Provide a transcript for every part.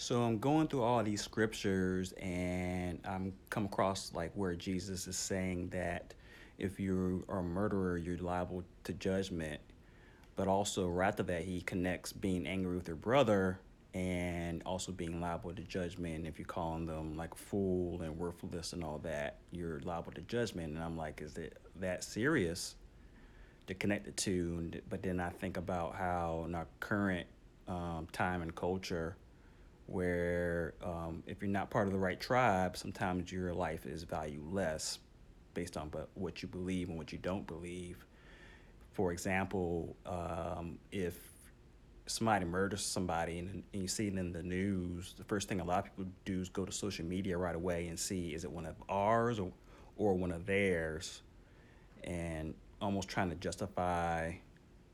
So I'm going through all these scriptures and I'm come across like where Jesus is saying that if you are a murderer, you're liable to judgment. But also right after that, he connects being angry with your brother and also being liable to judgment. If you're calling them like a fool and worthless and all that, you're liable to judgment. And I'm like, is it that serious to connect the two? But then I think about how in our current time and culture, where if you're not part of the right tribe, sometimes your life is valued less based on what you believe and what you don't believe. For example, if somebody murders somebody and you see it in the news, the first thing a lot of people do is go to social media right away and see is it one of ours or one of theirs, and almost trying to justify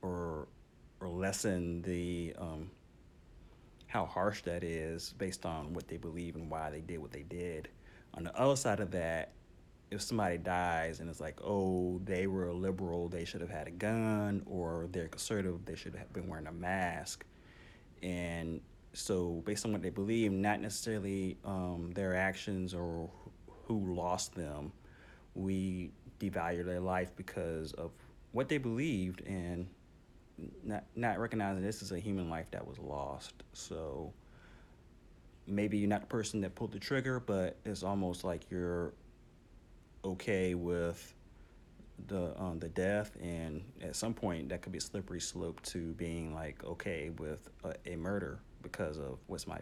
or or lessen the how harsh that is based on what they believe and why they did what they did. On the other side of that, if somebody dies and it's like, oh, they were a liberal, they should have had a gun, or they're conservative, they should have been wearing a mask. And so, based on what they believe, not necessarily their actions or who lost them, we devalue their life because of what they believed and not recognizing this is a human life that was lost. So maybe you're not the person that pulled the trigger, but it's almost like you're okay with the death, and at some point that could be a slippery slope to being like okay with a murder because of what's my